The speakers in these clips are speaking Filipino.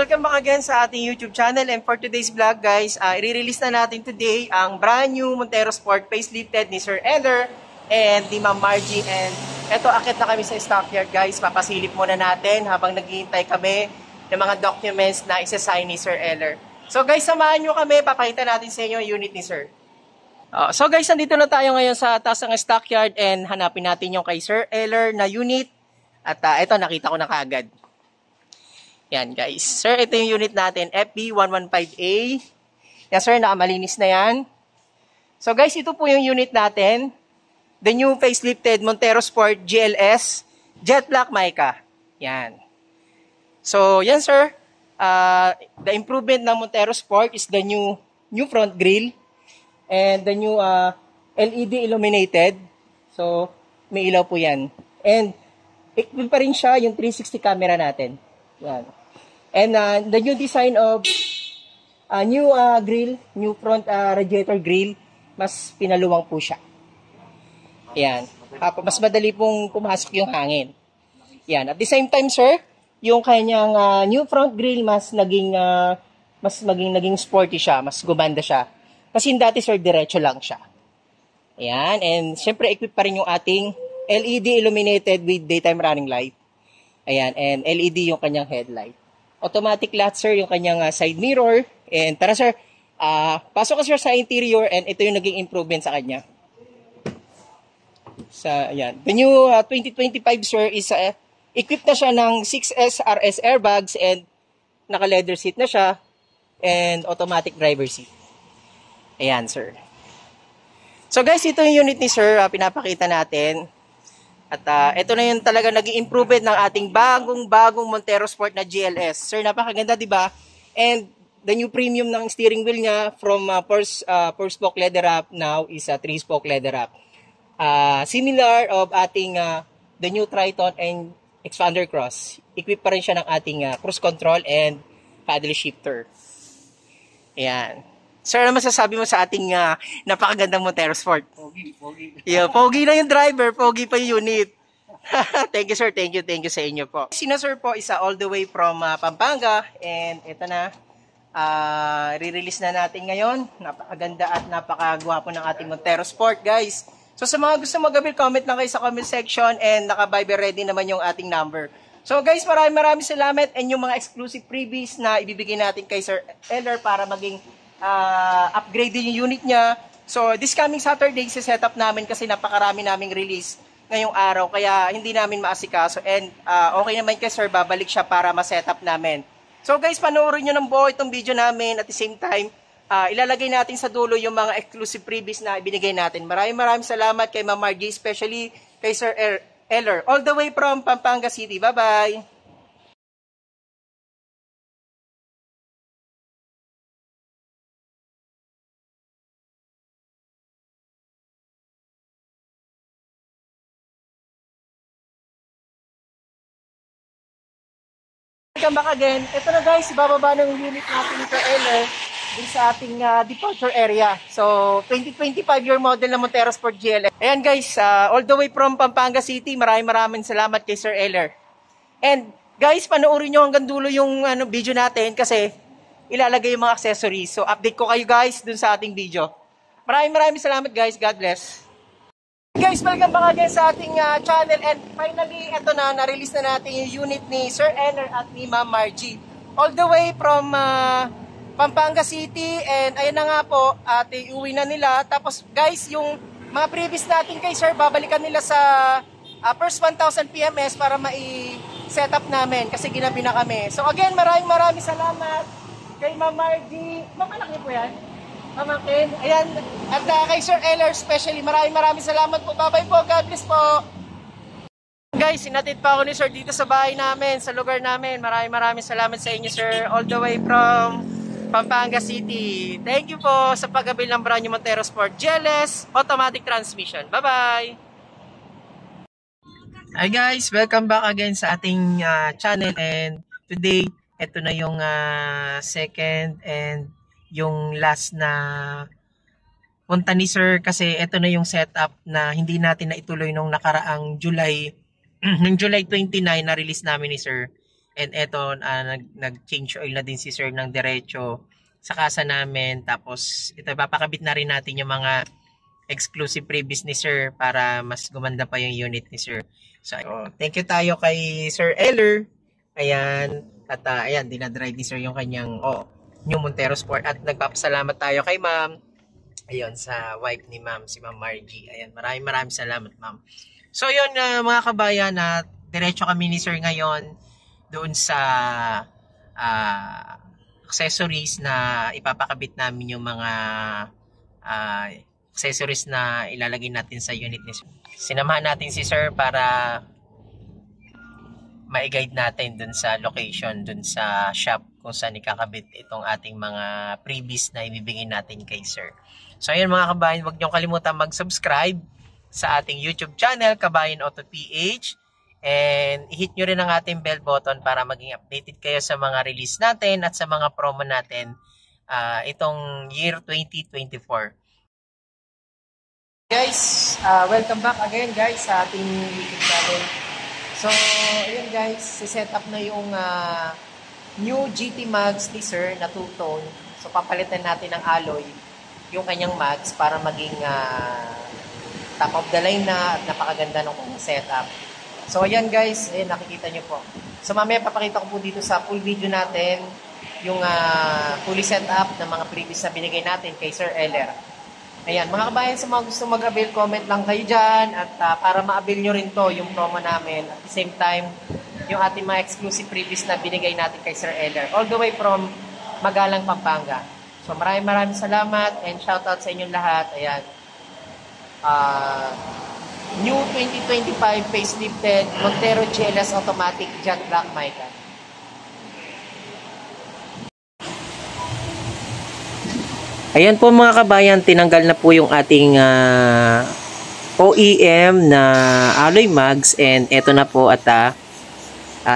welcome back again sa ating YouTube channel, and for today's vlog guys, i-release na natin today ang brand new Montero Sport facelifted ni Sir Eller and ni Ma'am Margie. And eto, akit na kami sa stockyard guys. Papasilip muna natin habang naghihintay kami ng mga documents na isa-sign ni Sir Eller. So guys, samahan nyo kami, papakita natin sa inyo yung unit ni Sir. So guys, nandito na tayo ngayon sa taas ng stockyard and hanapin natin yung kay Sir Eller na unit. At eto, nakita ko na kaagad. Yan guys. Sir, ito yung unit natin, FB115A. Yan sir, nakamalinis na yan. So guys, ito po yung unit natin. The new facelifted Montero Sport GLS Jet Black Mica. Yan. So yan sir, the improvement ng Montero Sport is the new front grille and the new LED illuminated. So may ilaw po yan. And equip pa rin siya yung 360 camera natin. Yan. And the new design of new grill, new front radiator grill, mas pinaluwang po siya. Yan. Mas madali pong pumasok yung hangin. Yan. At the same time, sir, yung kanyang new front grill naging sporty siya, mas gumanda siya. Kasi dati, sir, diretso lang siya. Yan. And syempre, equip pa rin yung ating LED illuminated with daytime running light. Ayan, and LED yung kanyang headlight. Automatic lahat, sir, yung kanyang side mirror. And tara, sir, pasok ka, sir, sa interior, and ito yung naging improvement sa kanya. Ayan. The new 2025, sir, is equipped na siya ng 6S RS airbags and naka-leather seat na siya and automatic driver seat. Ayan, sir. So, guys, ito yung unit ni sir, pinapakita natin. At ito na yung talaga naging improvement ng ating bagong Montero Sport na GLS. Sir, napakaganda, di ba? And the new premium ng steering wheel niya from 4-spoke leather wrap now is a 3-spoke leather wrap. Similar of ating the new Triton and Expander Cross. Equip pa rin siya ng ating cruise control and paddle shifter. Ayan. Sir, ano masasabi mo sa ating napakagandang Montero Sport? Pogi. Yeah, pogi na yung driver, pogi pa yung unit. Thank you, sir. Thank you sa inyo po. Sina sir po isa all the way from Pampanga. And ito na, re-release na natin ngayon. Napakaganda at napakagwapo ng ating Montero Sport, guys. So sa mga gusto mag-avail, comment lang kayo sa comment section and naka-Viber ready naman yung ating number. So guys, maraming salamat and yung mga exclusive freebies na ibibigay natin kay Sir Eller para maging upgrade din yung unit niya. So this coming Saturday, set up namin kasi napakarami naming release ngayong araw kaya hindi namin maasikaso and okay naman kay sir, babalik siya para ma-set up namin. So guys, panoorin nyo ng buo itong video namin at the same time ilalagay natin sa dulo yung mga exclusive freebies na ibinigay natin. Maraming salamat kay Ma'am Margie, especially kay Sir Eller all the way from Pampanga City. Bye bye. Welcome back again. Ito na guys, bababa ng unit natin ni Sir Eller din sa ating departure area. So, 2025 year model na Montero Sport GLS. Ayan guys, all the way from Pampanga City, maraming salamat kay Sir Eller. And guys, panoorin nyo hanggang dulo yung video natin kasi ilalagay yung mga accessories. So, update ko kayo guys dun sa ating video. Maraming salamat guys. God bless. Guys, welcome back again sa ating channel and finally, ito na, na-release na natin yung unit ni Sir Eller at ni Ma'am Margie. All the way from Pampanga City and ayun na nga po, uwi na nila. Tapos guys, yung mga previous natin kay Sir, babalikan nila sa first 1,000 PMS para mai-set up namin kasi ginabi na kami. So again, maraming salamat kay Ma'am Margie. Mamalaki po yan. Mamakin. Ayan. At kay Sir Eller especially, maraming salamat po. Bye-bye po. God bless po. Guys, sinatid pa ako ni Sir dito sa bahay namin, sa lugar namin. Maraming salamat sa inyo, Sir. All the way from Pampanga City. Thank you po sa pag-avail ng brand new Montero Sport GLS automatic transmission. Bye-bye. Hi guys, welcome back again sa ating channel and today, ito na yung second and yung last na punta ni Sir kasi ito na yung setup na hindi natin na ituloy nung nakaraang July, nung July 29 na release namin ni Sir. And eto, nag-change oil na din si sir ng diretso sa kasa namin. Tapos, ito, papakabit na rin natin yung mga exclusive previous ni sir para mas gumanda pa yung unit ni sir. So, thank you tayo kay Sir Eller. Ayan. At ayan, dinadrive ni sir yung kanyang new Montero Sport. At nagpapasalamat tayo kay ma'am. Ayun, sa wife ni ma'am, si Ma'am Margie. Ayan, maraming salamat ma'am. So, yun mga kabayan, diretso kami ni sir ngayon doon sa accessories na ipapakabit namin yung mga accessories na ilalagay natin sa unit ni sir. Sinamahan natin si sir para ma-guide natin dun sa location, dun sa shop kung saan ikakabit itong ating mga previous na ibibigay natin kay sir. So ayun mga kabayan, huwag niyong kalimutan mag-subscribe sa ating YouTube channel, Kabayan Auto PH. And hit nyo rin ang ating bell button para maging updated kayo sa mga release natin at sa mga promo natin itong year 2024. Guys, welcome back again guys sa ating YouTube channel. So, ayun guys, set up na yung new GT Mags ni sir na two-tone. So, papalitan natin ng alloy yung kanyang mags para maging top of the line na at napakaganda ng kanyang setup. So, ayan guys, ayan, nakikita nyo po. So, mamaya papakita ko po dito sa full video natin yung fully set up ng mga previous na binigay natin kay Sir Eller. Ayan, mga kabayan, sa mga gusto mag-avail, comment lang kayo dyan at para ma-avail nyo rin to yung promo namin. At the same time, yung ating mga exclusive previous na binigay natin kay Sir Eller. All the way from Magalang, Pampanga. So, maraming salamat and shoutout sa inyong lahat. Ayan. New 2025 facelifted Montero GLS Automatic Jet Black Mica. Ayan po mga kabayan, tinanggal na po yung ating OEM na alloy mags and eto na po at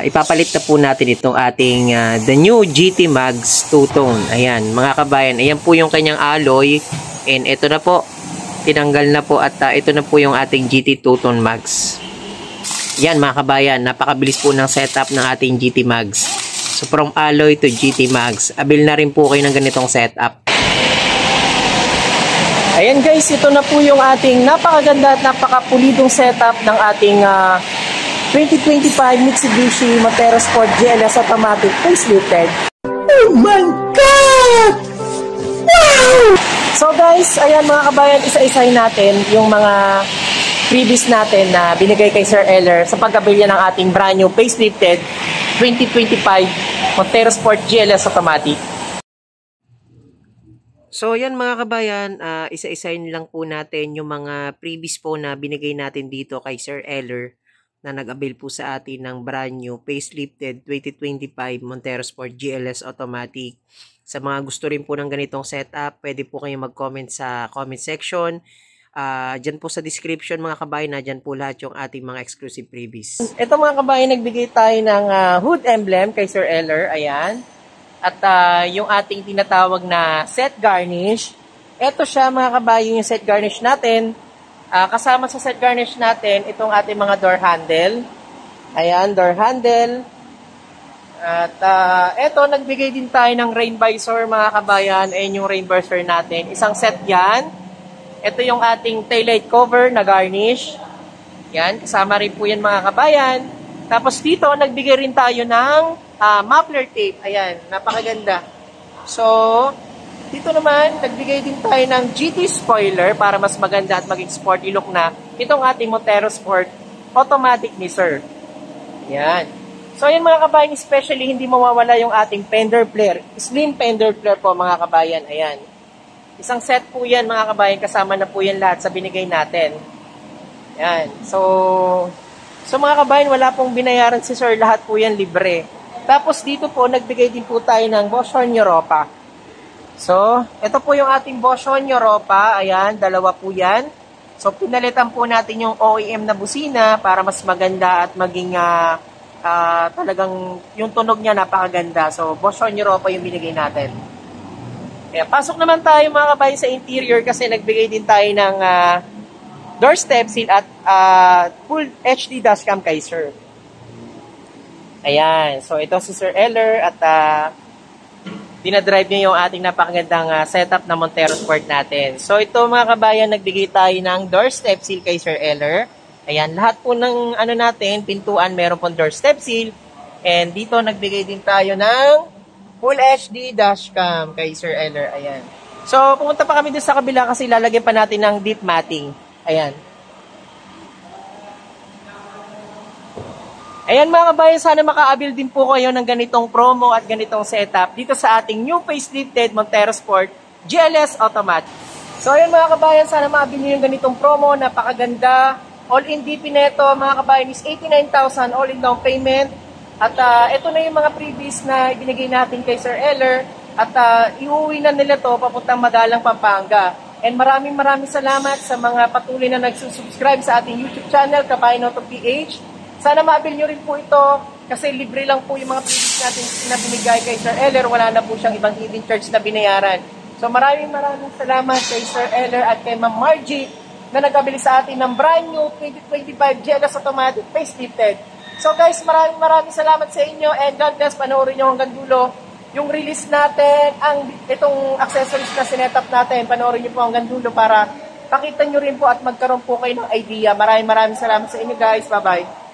ipapalit na po natin itong ating the new GT Mags two-tone. Ayan mga kabayan, ayan po yung kanyang alloy and eto na po. Tinanggal na po at ito na po yung ating GT two-tone mags. Yan mga kabayan, napakabilis po ng setup ng ating GT mags. So from alloy to GT mags, abil na rin po kayo ng ganitong setup. Ayan guys, ito na po yung ating napakaganda at napakapulidong setup ng ating 2025 Mitsubishi Montero Sport GLS Automatic facelifted. Oh my God! Wow! So guys, ayan mga kabayan, isa-isahin natin yung mga previous natin na binigay kay Sir Eller sa pagkabilya ng ating brand new facelifted 2025 Montero Sport GLS Automatic. So ayan mga kabayan, isa-isahin lang po natin yung mga previous po na binigay natin dito kay Sir Eller na nag-avail po sa atin ng brand new facelifted 2025 Montero Sport GLS Automatic. Sa mga gusto rin po ng ganitong setup, pwede po kayong mag-comment sa comment section. Diyan po sa description mga kabayan, na dyan po lahat yung ating mga exclusive freebies. Ito mga kabayan, nagbigay tayo ng hood emblem kay Sir Eller. Ayan. At yung ating tinatawag na set garnish. Ito siya mga kabayan, yung set garnish natin. Kasama sa set garnish natin, itong ating mga door handle. Ayan, door handle. At eto, nagbigay din tayo ng rain visor mga kabayan. Ayan yung rain visor natin. Isang set yan. Ito yung ating taillight cover na garnish. Yan, kasama rin po yan mga kabayan. Tapos dito, nagbigay rin tayo ng muffler tape. Ayan, napakaganda. So, dito naman, nagbigay din tayo ng GT spoiler para mas maganda at maging sporty look na itong ating Montero Sport Automatic ni Sir. Yan. So, yun mga kabayan, especially hindi mawawala yung ating fender flare. Slim fender flare po mga kabayan. Ayan. Isang set po yan mga kabayan. Kasama na po yan lahat sa binigay natin. Ayan. So mga kabayan, wala pong binayaran si Sir. Lahat po yan libre. Tapos dito po, nagbigay din po tayo ng Bosch Europa. So, ito po yung ating Bosch Europa. Ayan, dalawa po yan. So, pinalitan po natin yung OEM na busina para mas maganda at maging talagang yung tunog niya napakaganda. So, Bosch Europa yung binigay natin. Kaya, pasok naman tayo mga kabayan sa interior kasi nagbigay din tayo ng doorstep seal at full HD dashcam kay Sir. Ayan. So, ito si Sir Eller at dinadrive niya yung ating napakagandang setup na Montero Sport natin. So, ito mga kabayan, nagbigay tayo ng doorstep seal kay Sir Eller. Ayan, lahat po ng ano natin, pintuan, meron pong doorstep seal. And dito, nagbigay din tayo ng Full HD dashcam kay Sir Eller. Ayan. So, pumunta pa kami dun sa kabila kasi lalagyan pa natin ng deep matting. Ayan. Ayan mga kabayan, sana makaabil din po kayo ng ganitong promo at ganitong setup dito sa ating new facelifted Montero Sport GLS Automatic. So ayan mga kabayan, sana makaabil nyo yung ganitong promo, napakaganda. All-in DP neto mga kabayan is 89,000 all-in down payment. At ito na yung mga freebies na ibinigay natin kay Sir Eller at iuwi na nila to papuntang Madalang, Pampanga. And maraming salamat sa mga patuloy na nagsusubscribe sa ating YouTube channel, Kabayan Auto PH. Sana maabil nyo rin po ito kasi libre lang po yung mga previous natin na binigay kay Sir Eller. Wala na po siyang ibang hidden charge na binayaran. So maraming salamat kay Sir Eller at kay Ma'am Margie na nagabili sa atin ng brand new 2025 GLS Automatic facelifted. So guys, maraming salamat sa inyo and God bless. Panoorin nyo hanggang dulo yung release natin, itong accessories na sinetup natin. Panoorin nyo po hanggang dulo para pakita nyo rin po at magkaroon po kayo ng idea. Maraming salamat sa inyo guys. Bye-bye.